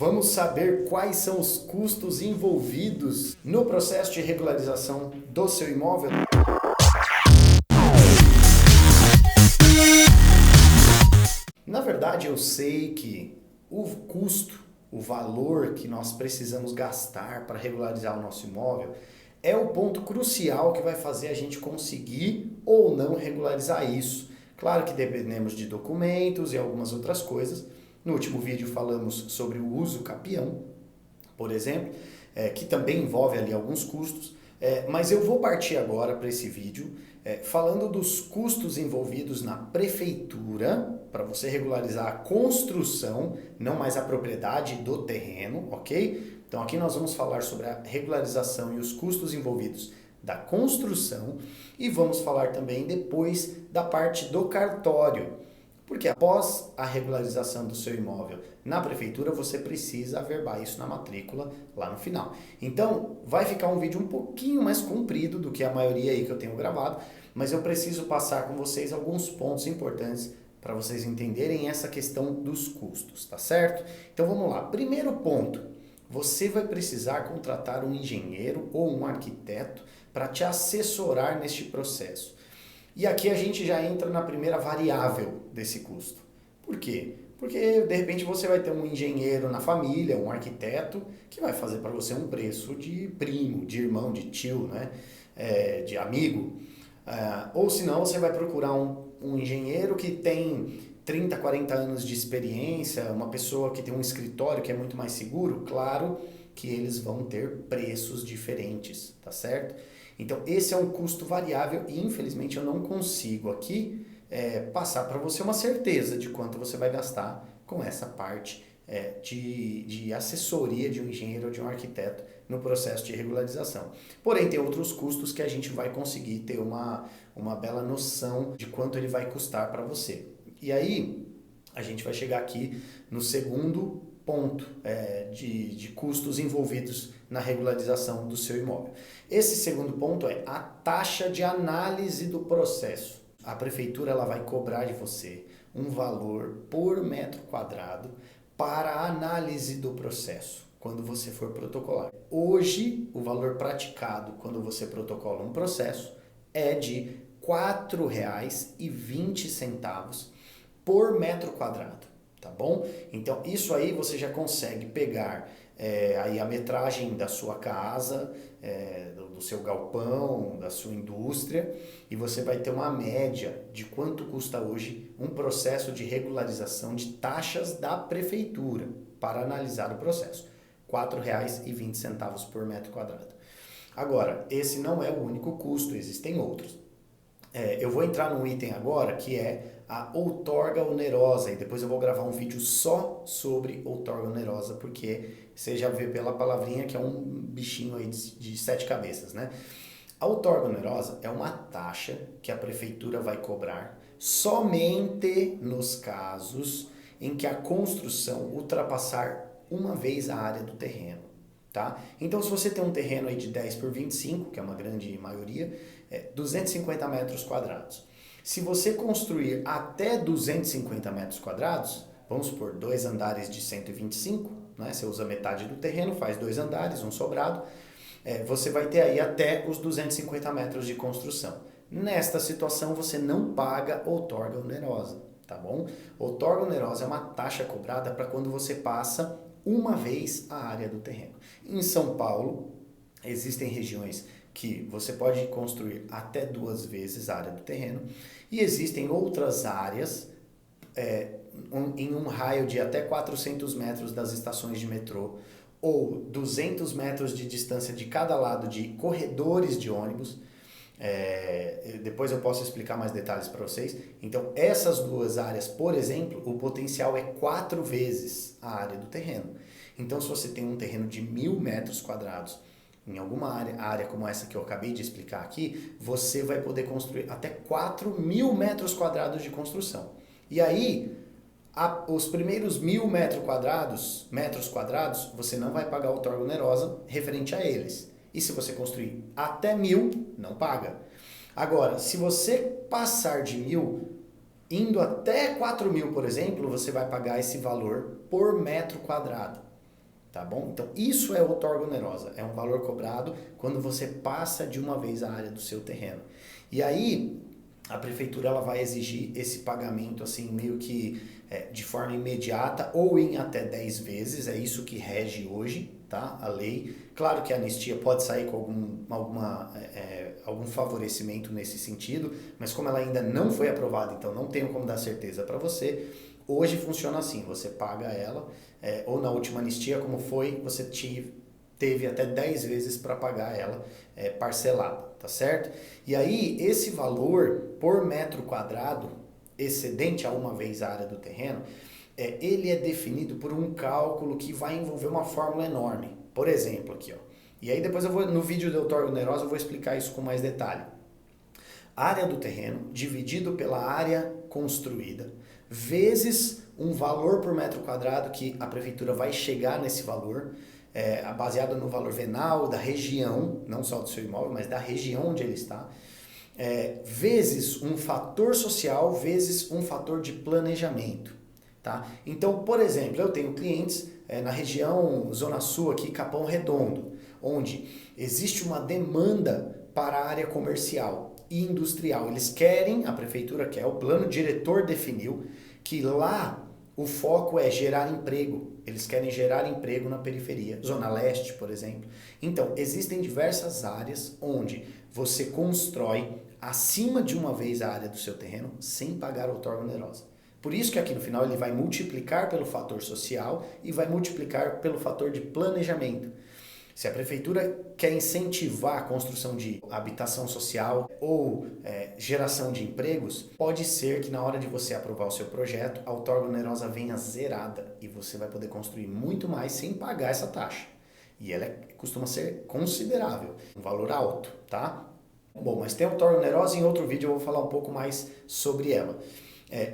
Vamos saber quais são os custos envolvidos no processo de regularização do seu imóvel? Na verdade, eu sei que o custo, o valor que nós precisamos gastar para regularizar o nosso imóvel é o ponto crucial que vai fazer a gente conseguir ou não regularizar isso. Claro que dependemos de documentos e algumas outras coisas. No último vídeo falamos sobre o uso capião, por exemplo, que também envolve ali alguns custos, mas eu vou partir agora para esse vídeo falando dos custos envolvidos na prefeitura para você regularizar a construção, não mais a propriedade do terreno, ok? Então aqui nós vamos falar sobre a regularização e os custos envolvidos da construção e vamos falar também depois da parte do cartório. Porque após a regularização do seu imóvel na prefeitura, você precisa averbar isso na matrícula lá no final. Então, vai ficar um vídeo um pouquinho mais comprido do que a maioria aí que eu tenho gravado, mas eu preciso passar com vocês alguns pontos importantes para vocês entenderem essa questão dos custos, tá certo? Então, vamos lá. Primeiro ponto, você vai precisar contratar um engenheiro ou um arquiteto para te assessorar neste processo. E aqui a gente já entra na primeira variável desse custo. Por quê? Porque de repente você vai ter um engenheiro na família, um arquiteto, que vai fazer para você um preço de primo, de irmão, de tio, né? De amigo. Ou senão você vai procurar um engenheiro que tem 30, 40 anos de experiência, uma pessoa que tem um escritório que é muito mais seguro. Claro que eles vão ter preços diferentes, tá certo? Então, esse é um custo variável e, infelizmente, eu não consigo aqui passar para você uma certeza de quanto você vai gastar com essa parte de assessoria de um engenheiro ou de um arquiteto no processo de regularização. Porém, tem outros custos que a gente vai conseguir ter uma bela noção de quanto ele vai custar para você. E aí, a gente vai chegar aqui no segundo ponto de custos envolvidos na regularização do seu imóvel. Esse segundo ponto é a taxa de análise do processo. A prefeitura ela vai cobrar de você um valor por metro quadrado para a análise do processo, quando você for protocolar. Hoje, o valor praticado quando você protocola um processo é de R$ 4,20 por metro quadrado. Tá bom? Então, isso aí você já consegue pegar aí a metragem da sua casa, do seu galpão, da sua indústria, e você vai ter uma média de quanto custa hoje um processo de regularização de taxas da prefeitura para analisar o processo. R$ 4,20 por metro quadrado. Agora, esse não é o único custo, existem outros. Eu vou entrar num item agora que é a outorga onerosa e depois eu vou gravar um vídeo só sobre outorga onerosa porque você já vê pela palavrinha que é um bichinho aí de 7 cabeças, né? A outorga onerosa é uma taxa que a prefeitura vai cobrar somente nos casos em que a construção ultrapassar uma vez a área do terreno. Tá? Então, se você tem um terreno aí de 10 por 25, que é uma grande maioria, 250 metros quadrados. Se você construir até 250 metros quadrados, vamos supor, 2 andares de 125, né? Você usa metade do terreno, faz 2 andares, um sobrado, você vai ter aí até os 250 metros de construção. Nesta situação, você não paga outorga onerosa, tá bom? Outorga onerosa é uma taxa cobrada para quando você passa uma vez a área do terreno. Em São Paulo, existem regiões que você pode construir até 2 vezes a área do terreno e existem outras áreas em um raio de até 400 metros das estações de metrô ou 200 metros de distância de cada lado de corredores de ônibus. Depois eu posso explicar mais detalhes para vocês. Então, essas duas áreas, por exemplo, o potencial é 4 vezes a área do terreno. Então, se você tem um terreno de 1.000 metros quadrados, em alguma área como essa que eu acabei de explicar aqui, você vai poder construir até 4.000 metros quadrados de construção. E aí, os primeiros 1.000 metros quadrados, você não vai pagar outorga onerosa referente a eles. E se você construir até 1.000, não paga. Agora, se você passar de 1.000, indo até 4.000, por exemplo, você vai pagar esse valor por metro quadrado. tá bom? Então isso é outorga onerosa, é um valor cobrado quando você passa de uma vez a área do seu terreno. E aí a prefeitura ela vai exigir esse pagamento assim meio que de forma imediata ou em até 10 vezes, é isso que rege hoje, tá? A lei. Claro que a anistia pode sair com algum favorecimento nesse sentido, mas como ela ainda não foi aprovada, então não tenho como dar certeza para você, hoje funciona assim, você paga ela, ou na última anistia, como foi, você teve até 10 vezes para pagar ela parcelada, tá certo? E aí, esse valor por metro quadrado, excedente a uma vez a área do terreno, ele é definido por um cálculo que vai envolver uma fórmula enorme. Por exemplo, aqui, ó. E aí depois no vídeo de outorga onerosa eu vou explicar isso com mais detalhe. Área do terreno dividido pela área construída, vezes um valor por metro quadrado que a prefeitura vai chegar nesse valor, baseado no valor venal da região, não só do seu imóvel, mas da região onde ele está, vezes um fator social, vezes um fator de planejamento. Tá? Então, por exemplo, eu tenho clientes na região Zona Sul, aqui, Capão Redondo, onde existe uma demanda para a área comercial e industrial. Eles querem, a prefeitura quer, o plano diretor definiu que lá o foco é gerar emprego. Eles querem gerar emprego na periferia, Zona Leste, por exemplo. Então, existem diversas áreas onde você constrói acima de uma vez a área do seu terreno sem pagar outorga onerosa. Por isso que aqui no final ele vai multiplicar pelo fator social e vai multiplicar pelo fator de planejamento. Se a prefeitura quer incentivar a construção de habitação social ou geração de empregos, pode ser que na hora de você aprovar o seu projeto, a outorga onerosa venha zerada e você vai poder construir muito mais sem pagar essa taxa. E ela costuma ser considerável, um valor alto, tá? Bom, mas tem a outorga onerosa, em outro vídeo eu vou falar um pouco mais sobre ela.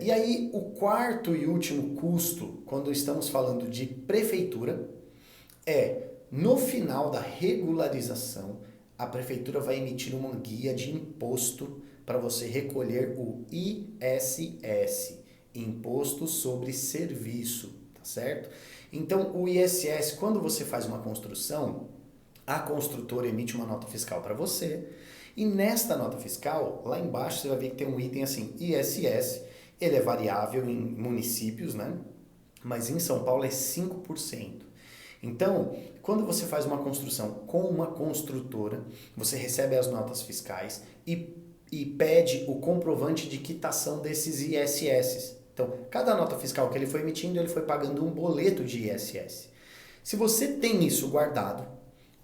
E aí, o quarto e último custo, quando estamos falando de prefeitura, no final da regularização, a prefeitura vai emitir uma guia de imposto para você recolher o ISS, Imposto sobre Serviço, tá certo? Então, o ISS, quando você faz uma construção, a construtora emite uma nota fiscal para você, e nesta nota fiscal, lá embaixo você vai ver que tem um item assim, ISS, ele é variável em municípios, né? Mas em São Paulo é 5%. Então, quando você faz uma construção com uma construtora, você recebe as notas fiscais e pede o comprovante de quitação desses ISS. Então, cada nota fiscal que ele foi emitindo, ele foi pagando um boleto de ISS. Se você tem isso guardado,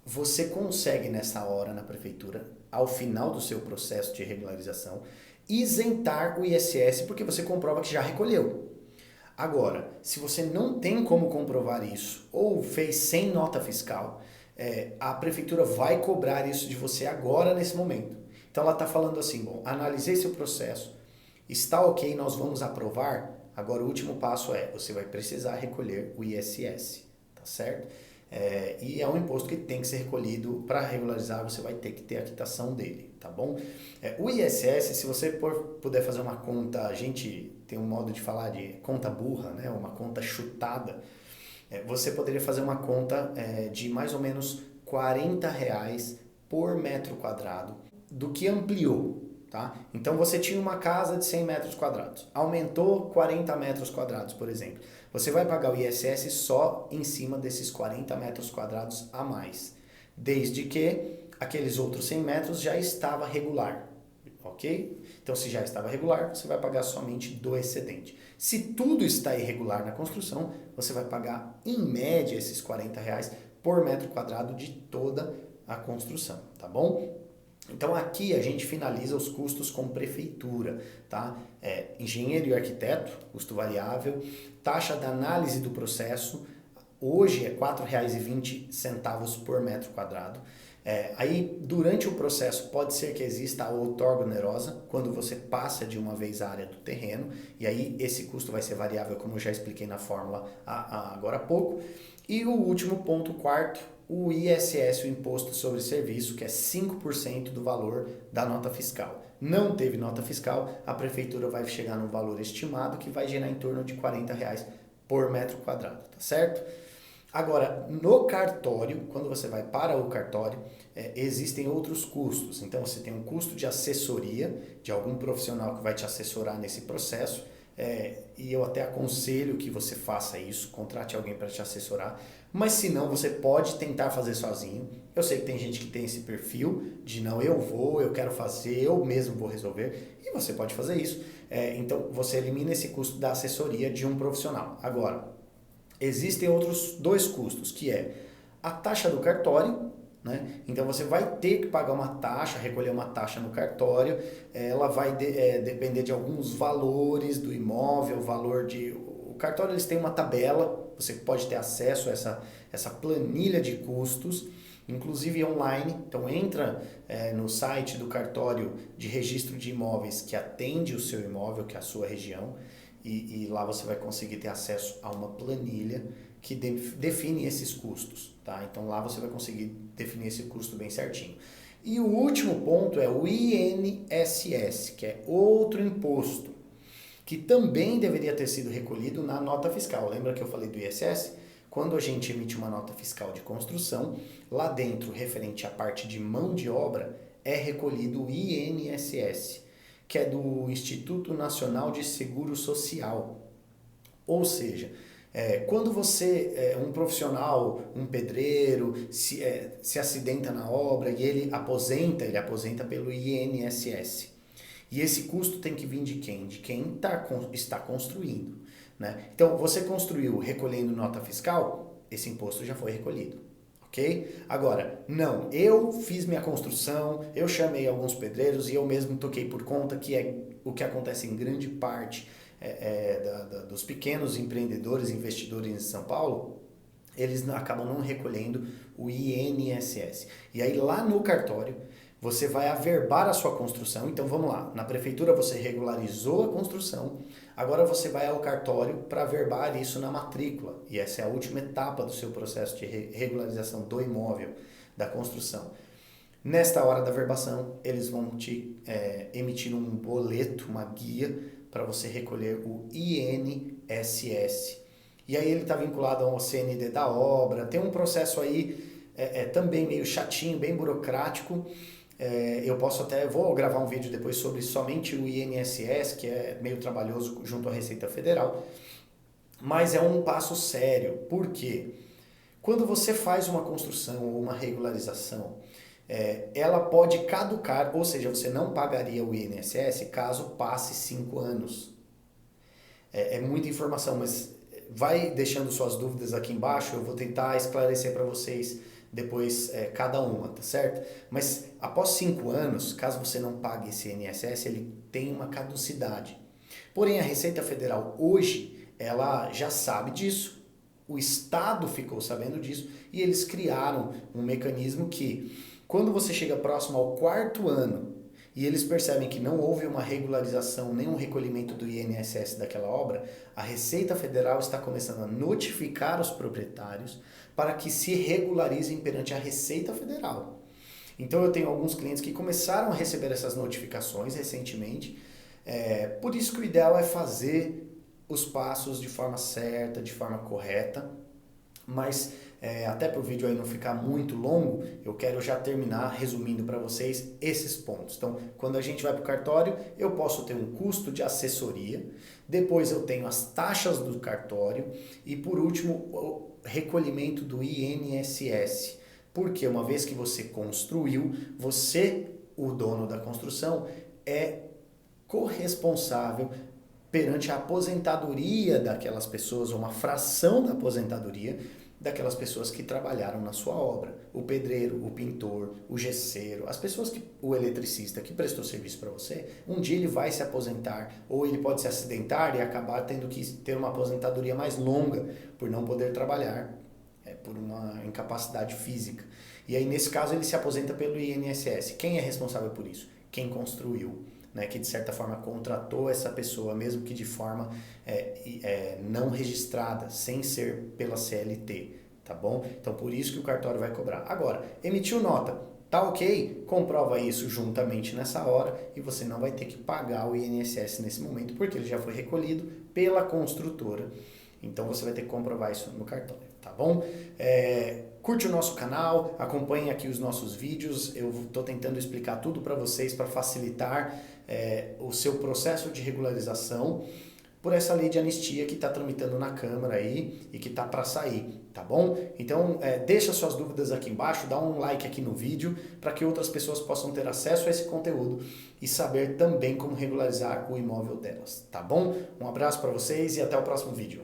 você consegue nessa hora na prefeitura, ao final do seu processo de regularização, isentar o ISS porque você comprova que já recolheu. Agora, se você não tem como comprovar isso ou fez sem nota fiscal, a prefeitura vai cobrar isso de você agora nesse momento. Então ela está falando assim, bom, analisei seu processo, está ok, nós vamos aprovar, agora o último passo você vai precisar recolher o ISS, tá certo? E é um imposto que tem que ser recolhido, para regularizar você vai ter que ter a quitação dele, tá bom? O ISS, se você puder fazer uma conta, a gente tem um modo de falar de conta burra, né? Uma conta chutada, você poderia fazer uma conta de mais ou menos R$40 por metro quadrado do que ampliou. Tá? Então você tinha uma casa de 100 metros quadrados, aumentou 40 metros quadrados, por exemplo. Você vai pagar o ISS só em cima desses 40 metros quadrados a mais, desde que aqueles outros 100 metros já estava regular, ok? Então se já estava regular, você vai pagar somente do excedente. Se tudo está irregular na construção, você vai pagar em média esses R$40 por metro quadrado de toda a construção, tá bom? Então aqui a gente finaliza os custos com prefeitura, tá? Engenheiro e arquiteto, custo variável, taxa da análise do processo, hoje é R$4,20 por metro quadrado. Aí durante o processo pode ser que exista a outorga onerosa, quando você passa de uma vez a área do terreno, e aí esse custo vai ser variável, como eu já expliquei na fórmula agora há pouco. E o último ponto, quarto, o ISS, o Imposto sobre Serviço, que é 5% do valor da nota fiscal. Não teve nota fiscal, a prefeitura vai chegar no valor estimado que vai gerar em torno de R$40 por metro quadrado, tá certo? Agora, no cartório, quando você vai para o cartório, existem outros custos. Então, você tem um custo de assessoria de algum profissional que vai te assessorar nesse processo. E eu até aconselho que você faça isso, contrate alguém para te assessorar. Mas se não, você pode tentar fazer sozinho. Eu sei que tem gente que tem esse perfil de não, eu quero fazer, eu mesmo vou resolver. E você pode fazer isso. Então, você elimina esse custo da assessoria de um profissional. Agora, existem outros dois custos, que é a taxa do cartório, né? Então você vai ter que pagar uma taxa, recolher uma taxa no cartório, ela vai depender de alguns valores do imóvel, valor de... O cartório eles têm uma tabela, você pode ter acesso a essa planilha de custos, inclusive online, então entra no site do cartório de registro de imóveis que atende o seu imóvel, que é a sua região, e lá você vai conseguir ter acesso a uma planilha que define esses custos, tá? Então lá você vai conseguir definir esse custo bem certinho. E o último ponto é o INSS, que é outro imposto, que também deveria ter sido recolhido na nota fiscal. Lembra que eu falei do ISS? Quando a gente emite uma nota fiscal de construção, lá dentro, referente à parte de mão de obra, é recolhido o INSS, que é do Instituto Nacional de Seguro Social. Ou seja, quando você, um profissional, um pedreiro, se acidenta na obra e ele aposenta pelo INSS. E esse custo tem que vir de quem? De quem está construindo. Né? Então, você construiu recolhendo nota fiscal, esse imposto já foi recolhido. Ok? Agora, não, eu fiz minha construção, eu chamei alguns pedreiros e eu mesmo toquei por conta, que é o que acontece em grande parte dos pequenos empreendedores, investidores em São Paulo, eles acabam não recolhendo o INSS. E aí lá no cartório, você vai averbar a sua construção. Então vamos lá, na prefeitura você regularizou a construção, agora você vai ao cartório para averbar isso na matrícula. E essa é a última etapa do seu processo de regularização do imóvel, da construção. Nesta hora da averbação, eles vão te emitir um boleto, uma guia, para você recolher o INSS. E aí ele está vinculado ao CND da obra, tem um processo aí também meio chatinho, bem burocrático. Eu vou gravar um vídeo depois sobre somente o INSS, que é meio trabalhoso junto à Receita Federal, mas é um passo sério. Por quê? Quando você faz uma construção ou uma regularização, ela pode caducar, ou seja, você não pagaria o INSS caso passe 5 anos. É muita informação, mas vai deixando suas dúvidas aqui embaixo, eu vou tentar esclarecer para vocês depois cada uma, tá certo? Mas após 5 anos, caso você não pague esse INSS, ele tem uma caducidade. Porém, a Receita Federal hoje, ela já sabe disso, o Estado ficou sabendo disso e eles criaram um mecanismo que, quando você chega próximo ao 4º ano e eles percebem que não houve uma regularização nem um recolhimento do INSS daquela obra, a Receita Federal está começando a notificar os proprietários para que se regularizem perante a Receita Federal. Então eu tenho alguns clientes que começaram a receber essas notificações recentemente, por isso que o ideal é fazer os passos de forma certa, de forma correta, mas até para o vídeo aí não ficar muito longo, eu quero já terminar resumindo para vocês esses pontos. Então, quando a gente vai para o cartório, eu posso ter um custo de assessoria, depois eu tenho as taxas do cartório e, por último, o recolhimento do INSS. Porque uma vez que você construiu, você, o dono da construção, é corresponsável perante a aposentadoria daquelas pessoas, ou uma fração da aposentadoria daquelas pessoas que trabalharam na sua obra. O pedreiro, o pintor, o gesseiro, o eletricista que prestou serviço para você, um dia ele vai se aposentar, ou ele pode se acidentar e acabar tendo que ter uma aposentadoria mais longa por não poder trabalhar, por uma incapacidade física. E aí, nesse caso, ele se aposenta pelo INSS. Quem é responsável por isso? Quem construiu. Né, que de certa forma contratou essa pessoa, mesmo que de forma não registrada, sem ser pela CLT, tá bom? Então por isso que o cartório vai cobrar. Agora, emitiu nota, tá ok? Comprova isso juntamente nessa hora e você não vai ter que pagar o INSS nesse momento, porque ele já foi recolhido pela construtora. Então você vai ter que comprovar isso no cartório. tá bom? Curte o nosso canal, acompanhe aqui os nossos vídeos, eu estou tentando explicar tudo para vocês para facilitar o seu processo de regularização por essa lei de anistia que está tramitando na Câmara aí e que está para sair, tá bom? Então deixa suas dúvidas aqui embaixo, dá um like aqui no vídeo para que outras pessoas possam ter acesso a esse conteúdo e saber também como regularizar o imóvel delas, tá bom? Um abraço para vocês e até o próximo vídeo.